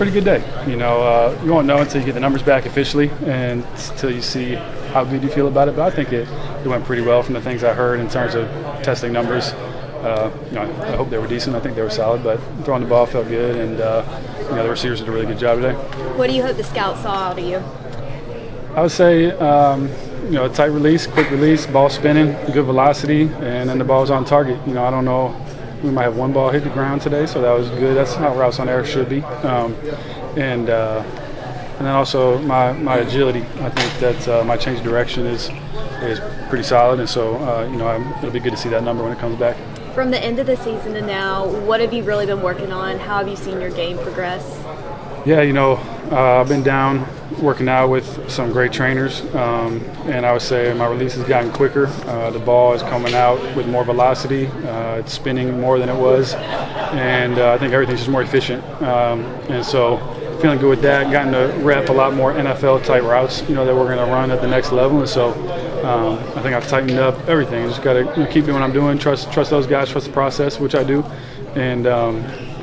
pretty good day. You won't know until you get the numbers back officially and until you see how good you feel about it. But I think it went pretty well from the things I heard in terms of testing numbers. I hope they were decent. I think they were solid, but throwing the ball felt good, and the receivers did a really good job today. What do you hope the scouts saw out of you? I would say, a tight release, quick release, ball spinning, good velocity, and then the ball was on target. I don't know. We might have one ball hit the ground today, so that was good. That's how routes on air should be. And then also my agility. I think that my change of direction is pretty solid, and so it'll be good to see that number when it comes back. From the end of the season to now, what have you really been working on? How have you seen your game progress? Yeah, I've been down working out with some great trainers, and I would say my release has gotten quicker. The ball is coming out with more velocity. It's spinning more than it was, and I think everything's just more efficient. And so feeling good with that, gotten to rep a lot more NFL-type routes, that we're going to run at the next level. And so I think I've tightened up everything. Just got to keep doing what I'm doing, trust those guys, trust the process, which I do, and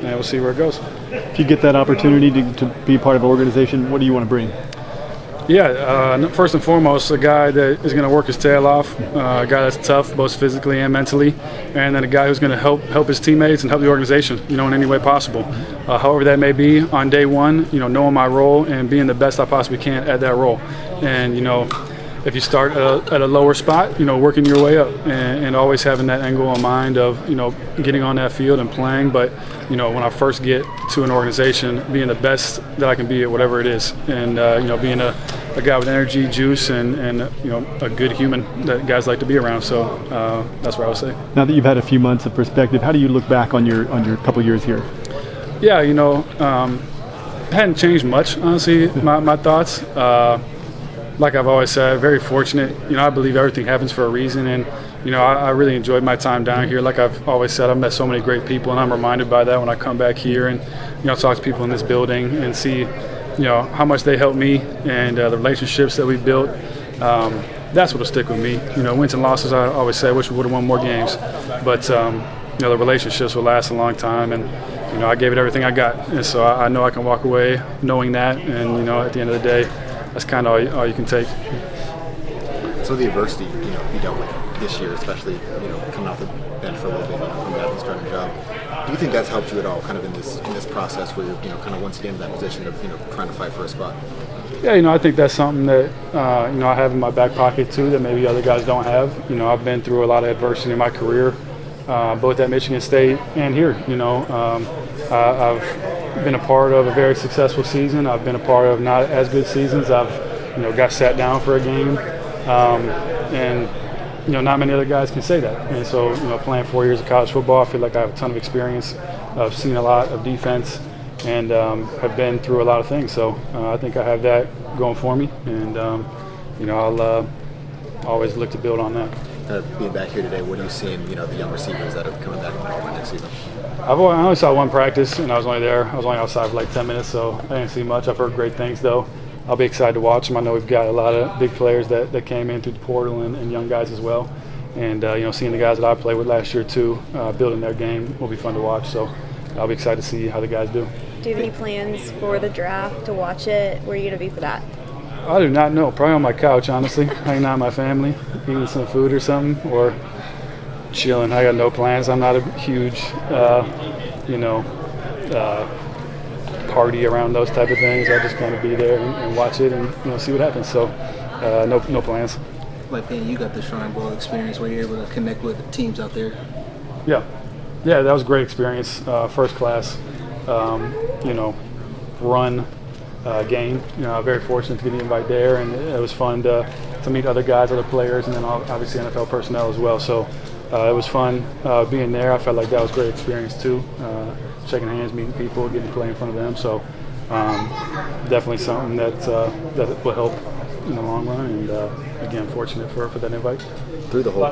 we'll see where it goes. If you get that opportunity to be part of an organization, what do you want to bring? Yeah, first and foremost, a guy that is going to work his tail off, a guy that's tough, both physically and mentally, and then a guy who's going to help his teammates and help the organization, in any way possible. However that may be on day one, knowing my role and being the best I possibly can at that role. And, if you start at a lower spot, working your way up and always having that angle in mind of, getting on that field and playing. But, when I first get to an organization, being the best that I can be at whatever it is. And, being a guy with energy, juice, and a good human that guys like to be around. So that's what I would say. Now that you've had a few months of perspective, how do you look back on your couple years here? Yeah, hadn't changed much, honestly, my thoughts. Like I've always said, very fortunate. I believe everything happens for a reason, and I really enjoyed my time down here. Like I've always said, I've met so many great people, and I'm reminded by that when I come back here and talk to people in this building and see how much they helped me and the relationships that we built. That's what'll stick with me. Wins and losses, I always say, I wish we would have won more games, but the relationships will last a long time, and I gave it everything I got, and so I know I can walk away knowing that, and at the end of the day, that's kind of all you can take. So the adversity, you dealt with this year, especially, coming off the bench for a little bit, coming out of the starting job. Do you think that's helped you at all, kind of in this process where you're, kind of once again in that position of, trying to fight for a spot? Yeah, I think that's something that, I have in my back pocket too that maybe other guys don't have. I've been through a lot of adversity in my career, both at Michigan State and here. I've been a part of a very successful season. I've been a part of not as good seasons. I've, got sat down for a game, and not many other guys can say that. And so, playing 4 years of college football, I feel like I have a ton of experience. I've seen a lot of defense, and have been through a lot of things. So I think I have that going for me, and I'll always look to build on that. Being back here today, what are you seeing, the young receivers that are coming back from next season? I only saw one practice, and I was only there. I was only outside for like 10 minutes, so I didn't see much. I've heard great things, though. I'll be excited to watch them. I know we've got a lot of big players that came in through the portal and young guys as well. And, seeing the guys that I played with last year, too, building their game will be fun to watch. So I'll be excited to see how the guys do. Do you have any plans for the draft to watch it? Where are you going to be for that? I do not know. Probably on my couch, honestly, hanging out with my family, eating some food or something, or chilling. I got no plans. I'm not a huge, party around those type of things. I just kind of be there and watch it and see what happens. So no plans. Like being you got the Shrine Bowl experience where you're able to connect with the teams out there. Yeah, that was a great experience. First class, run game. Very fortunate to get the invite there, and it was fun to meet other guys, other players, and then obviously NFL personnel as well. So it was fun being there. I felt like that was a great experience too. Shaking hands, meeting people, getting to play in front of them. So definitely something that will help in the long run. And again, fortunate for that invite. Through the whole